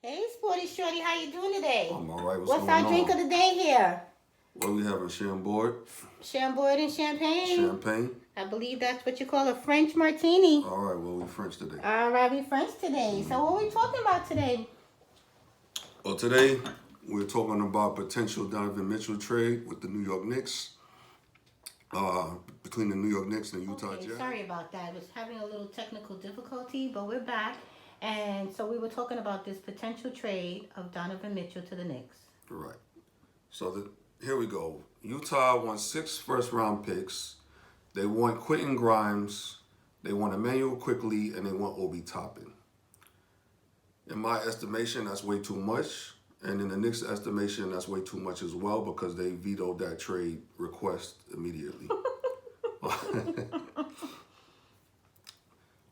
Hey, Sporty Shorty, how you doing today? I'm all right. What's our drink of the day here? What we having? Chambord? Chambord and champagne. Champagne? I believe that's what you call a French martini. All right, well, we French today. All right, we French today. So what are we talking about today? Well, today we're talking about potential Donovan Mitchell trade with the New York Knicks. Between the New York Knicks and the Utah Jazz. Sorry about that. I was having a little technical difficulty, but we're back. And so we were talking about this potential trade of Donovan Mitchell to the Knicks. Right. So here we go. Utah won 6 first-round picks. They want Quentin Grimes. They want Emmanuel Quickly, and they want Obi Toppin. In my estimation, that's way too much. And in the Knicks' estimation, that's way too much as well because they vetoed that trade request immediately.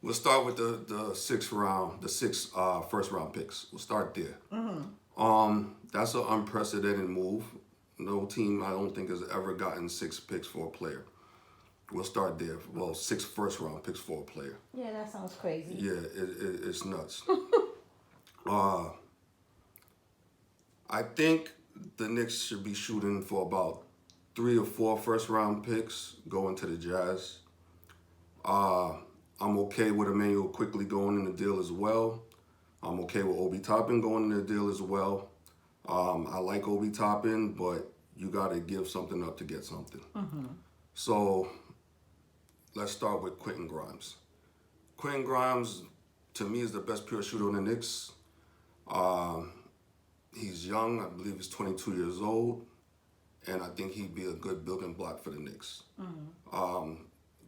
We'll start with the six first-round picks. We'll start there. Mm-hmm. That's an unprecedented move. No team, I don't think, has ever gotten 6 picks for a player. We'll start there. Well, 6 first-round picks for a player. Yeah, that sounds crazy. Yeah, it's nuts. I think the Knicks should be shooting for about 3 or 4 first-round picks going to the Jazz. I'm okay with Emmanuel Quickly going in the deal as well. I'm okay with Obi Toppin going in the deal as well. I like Obi Toppin, but you got to give something up to get something. Mm-hmm. So let's start with Quentin Grimes. Quentin Grimes, to me, is the best pure shooter on the Knicks. He's young. I believe he's 22 years old. And I think he'd be a good building block for the Knicks. Mm-hmm.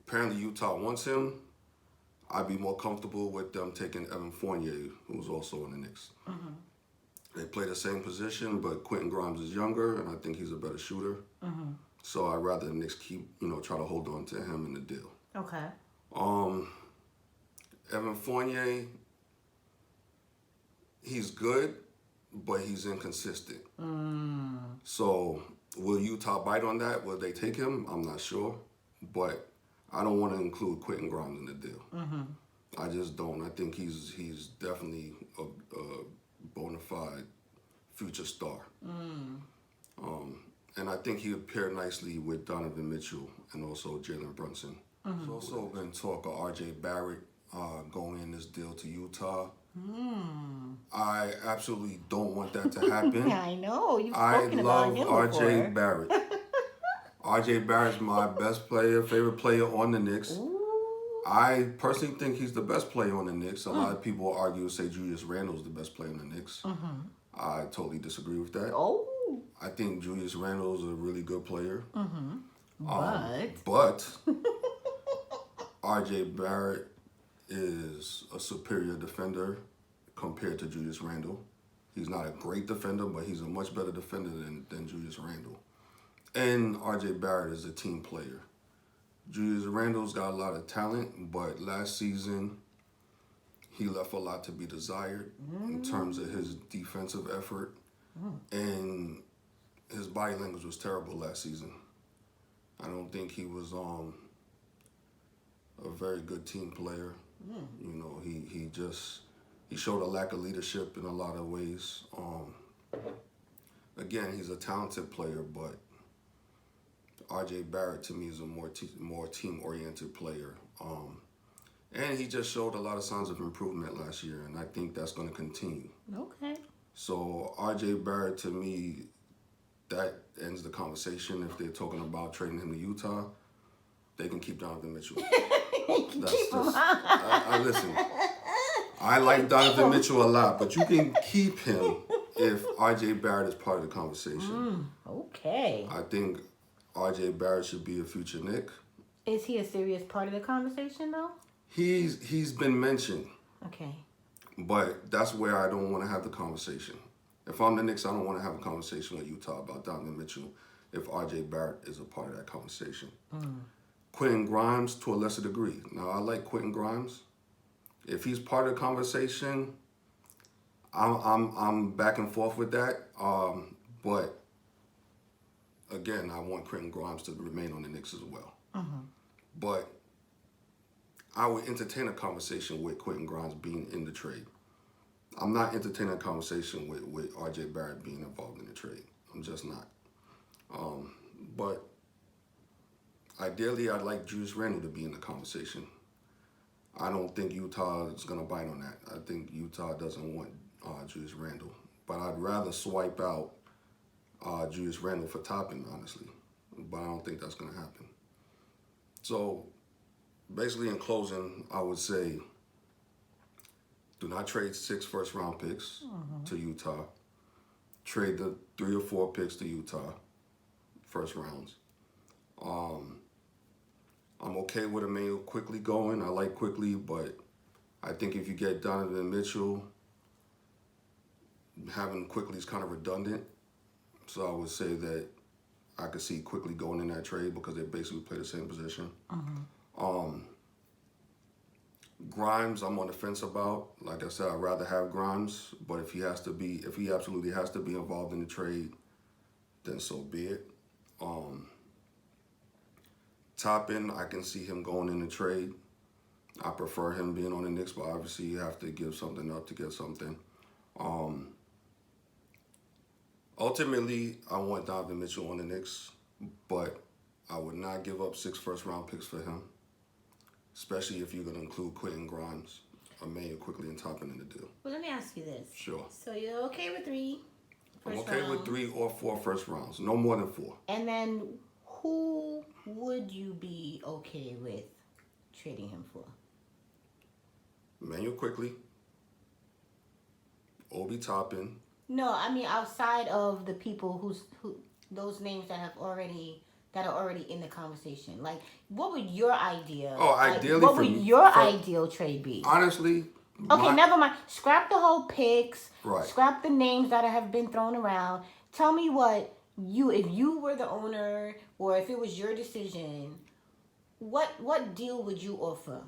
Apparently, Utah wants him. I'd be more comfortable with them taking Evan Fournier, who's also in the Knicks. Mm-hmm. They play the same position, but Quentin Grimes is younger, and I think he's a better shooter. Mm-hmm. So I'd rather the Knicks try to hold on to him in the deal. Okay. Evan Fournier, he's good, but he's inconsistent. Mm. So will Utah bite on that? Will they take him? I'm not sure. But I don't want to include Quentin Grimes in the deal. Mm-hmm. I just don't. I think he's definitely a bona fide future star. Mm. And I think he would pair nicely with Donovan Mitchell and also Jalen Brunson. Mm-hmm. There's also been talk of R.J. Barrett going in this deal to Utah. Mm. I absolutely don't want that to happen. I know. You've spoken about him before. I love R.J. Barrett. R.J. Barrett's my favorite player on the Knicks. Ooh. I personally think he's the best player on the Knicks. A lot of people argue and say Julius Randle's the best player on the Knicks. Mm-hmm. I totally disagree with that. Oh. I think Julius Randle's a really good player. Mm-hmm. But R.J. Barrett is a superior defender compared to Julius Randle. He's not a great defender, but he's a much better defender than Julius Randle. And R.J. Barrett is a team player. Julius Randle's got a lot of talent, but last season he left a lot to be desired in terms of his defensive effort. And his body language was terrible last season. I don't think he was a very good team player. You know, he showed a lack of leadership in a lot of ways. Again, he's a talented player, but R.J. Barrett to me is a more team-oriented player. And he just showed a lot of signs of improvement last year, and I think that's going to continue. Okay. So R.J. Barrett, to me, that ends the conversation. If they're talking about trading him to Utah, they can keep Donovan Mitchell. Listen, I like Donovan Mitchell a lot, but you can keep him if R.J. Barrett is part of the conversation. Okay. I think R.J. Barrett should be a future Knick. Is he a serious part of the conversation, though? He's been mentioned. Okay. But that's where I don't want to have the conversation. If I'm the Knicks, I don't want to have a conversation with Utah about Donovan Mitchell if R.J. Barrett is a part of that conversation. Quentin Grimes, to a lesser degree. Now, I like Quentin Grimes. If he's part of the conversation, I'm back and forth with that. But again, I want Quentin Grimes to remain on the Knicks as well. But I would entertain a conversation with Quentin Grimes being in the trade. I'm not entertaining a conversation with R.J. Barrett being involved in the trade. I'm just not. But ideally, I'd like Julius Randle to be in the conversation. I don't think Utah is going to bite on that. I think Utah doesn't want Julius Randle. But I'd rather swipe out Julius Randle for Toppin, honestly. But I don't think that's going to happen. So, basically, in closing, I would say do not trade 6 first-round picks to Utah. Trade the 3 or 4 picks to Utah, first rounds. I'm okay with Emmanuel Quickly going. I like Quickly, but I think if you get Donovan Mitchell, having Quickly is kind of redundant. So I would say that I could see Quickly going in that trade because they basically play the same position. Grimes, I'm on the fence about. Like I said, I'd rather have Grimes, but if he absolutely has to be involved in the trade, then so be it. Toppin, I can see him going in the trade. I prefer him being on the Knicks, but obviously you have to give something up to get something. Ultimately, I want Donovan Mitchell on the Knicks, but I would not give up 6 first-round picks for him, especially if you're going to include Quentin Grimes, Emmanuel Quickly, and Toppin in the deal. Well, let me ask you this. Sure. So you're okay with 3 I'm first okay round. with 3 or 4 first rounds, no more than 4. And then who would you be okay with trading him for? Emmanuel Quickly, Obi Toppin. No, I mean outside of the people who those names that are already in the conversation. Like, what would your idea? Ideally, what would your ideal trade be? Honestly. Okay, never mind. Scrap the whole picks. Right. Scrap the names that have been thrown around. Tell me if you were the owner or if it was your decision, what deal would you offer?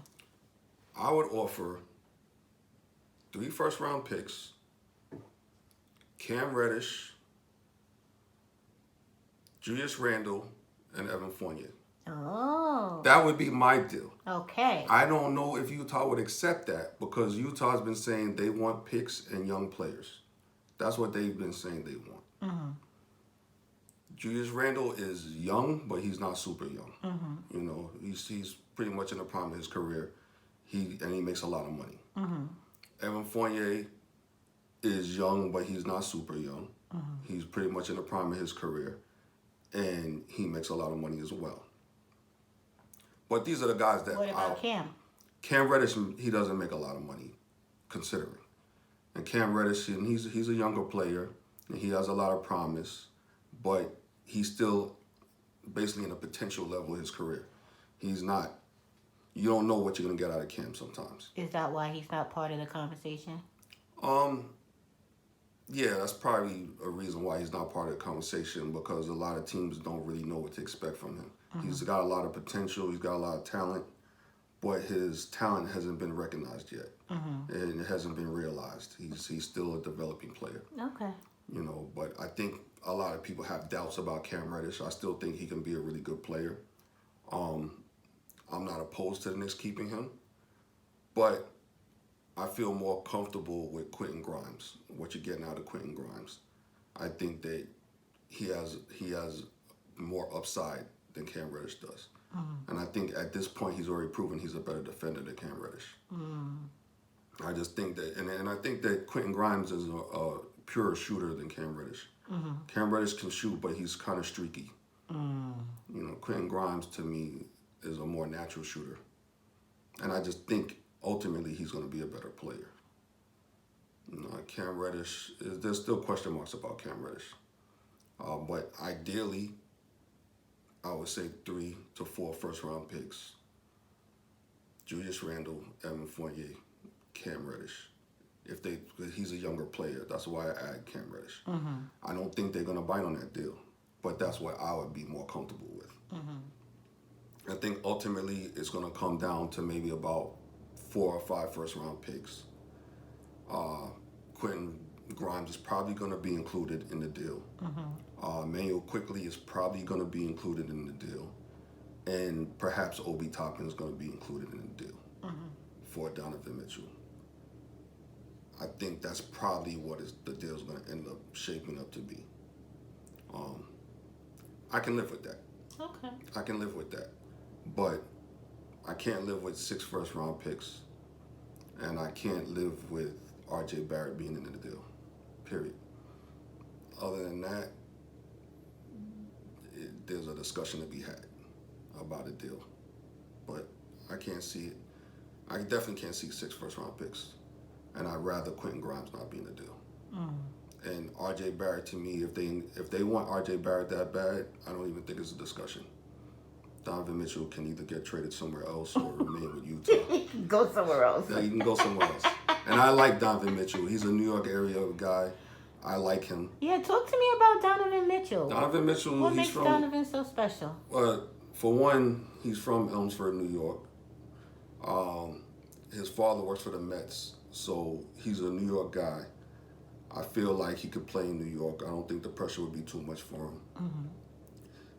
I would offer 3 first-round picks, Cam Reddish, Julius Randle, and Evan Fournier. Oh. That would be my deal. Okay. I don't know if Utah would accept that because Utah's been saying they want picks and young players. That's what they've been saying they want. Julius Randle is young, but he's not super young. You know, he's pretty much in the prime of his career. He makes a lot of money. Evan Fournier is young, but he's not super young. He's pretty much in the prime of his career, and he makes a lot of money as well. But these are the guys that. What about Cam? Cam Reddish, he doesn't make a lot of money, considering. And Cam Reddish, and he's a younger player, and he has a lot of promise, but he's still basically in a potential level of his career. He's not. You don't know what you're gonna get out of Cam sometimes. Is that why he's not part of the conversation? Yeah, that's probably a reason why he's not part of the conversation because a lot of teams don't really know what to expect from him. He's got a lot of potential, he's got a lot of talent, but his talent hasn't been recognized yet. And it hasn't been realized. He's still a developing player. Okay. You know, but I think a lot of people have doubts about Cam Reddish. I still think he can be a really good player. I'm not opposed to the Knicks keeping him, but I feel more comfortable with Quentin Grimes, what you're getting out of Quentin Grimes. I think that he has more upside than Cam Reddish does. And I think at this point he's already proven he's a better defender than Cam Reddish. I just think that, and I think that Quentin Grimes is a purer shooter than Cam Reddish. Cam Reddish can shoot, but he's kind of streaky. You know, Quentin Grimes to me is a more natural shooter. And I just think ultimately he's going to be a better player. You know, Cam Reddish, there's still question marks about Cam Reddish. But ideally, I would say 3 to 4 first-round picks. Julius Randle, Evan Fournier, Cam Reddish. He's a younger player. That's why I add Cam Reddish. I don't think they're going to bite on that deal, but that's what I would be more comfortable with. I think ultimately it's going to come down to maybe about 4 or 5 first-round picks. Quentin Grimes is probably going to be included in the deal. Emmanuel Quickly is probably going to be included in the deal. And perhaps Obi Toppin is going to be included in the deal for Donovan Mitchell. I think that's probably what the deal's going to end up shaping up to be. I can live with that. Okay. I can live with that. But I can't live with 6 first-round picks. And I can't live with R.J. Barrett being in the deal. Period. Other than that, there's a discussion to be had about a deal. But I can't see it. I definitely can't see 6 first-round picks. And I'd rather Quentin Grimes not be in the deal. And R.J. Barrett, to me, if they want R.J. Barrett that bad, I don't even think it's a discussion. Donovan Mitchell can either get traded somewhere else or remain with Utah. Go somewhere else. Yeah, he can go somewhere else. And I like Donovan Mitchell. He's a New York area guy. I like him. Yeah, talk to me about Donovan Mitchell. Donovan Mitchell, What he's makes from... Donovan so special? For one, he's from Elmsford, New York. His father works for the Mets, so he's a New York guy. I feel like he could play in New York. I don't think the pressure would be too much for him.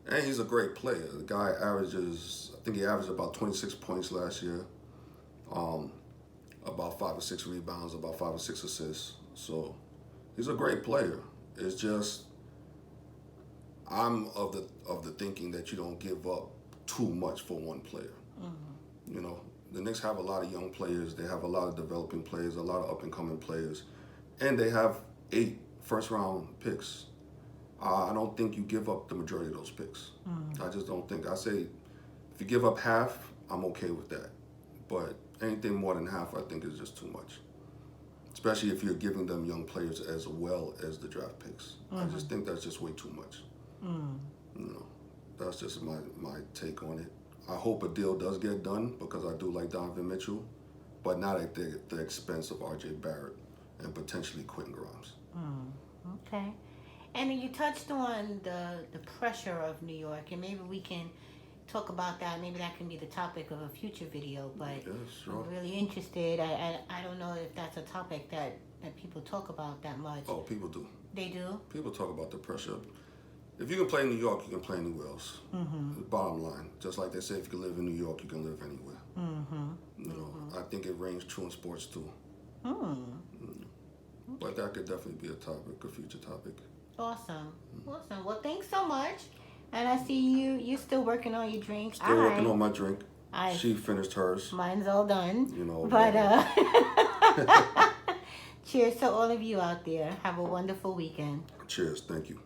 And he's a great player. The guy averages, I think he averaged about 26 points last year, about 5 or 6 rebounds, about 5 or 6 assists. So he's a great player. It's just I'm of the thinking that you don't give up too much for one player. You know, the Knicks have a lot of young players. They have a lot of developing players, a lot of up-and-coming players, and they have 8 first-round picks. I don't think you give up the majority of those picks. I just don't think. I say if you give up half, I'm okay with that. But anything more than half, I think is just too much. Especially if you're giving them young players as well as the draft picks. I just think that's just way too much. You know, that's just my take on it. I hope a deal does get done because I do like Donovan Mitchell, but not at the expense of R.J. Barrett and potentially Quentin Grimes. Okay. And you touched on the pressure of New York, and maybe we can talk about that. Maybe that can be the topic of a future video, but Yeah, sure. I'm really interested. I don't know if that's a topic that people talk about that much. Oh, people do. They do? People talk about the pressure. If you can play in New York, you can play anywhere else. Bottom line. Just like they say, if you can live in New York, you can live anywhere. You know, I think it rings true in sports too. But that could definitely be a future topic. Awesome. Awesome. Well, thanks so much. And I see you're still working on your drink. Still working on my drink. She finished hers. Mine's all done. You know. But cheers to all of you out there. Have a wonderful weekend. Cheers. Thank you.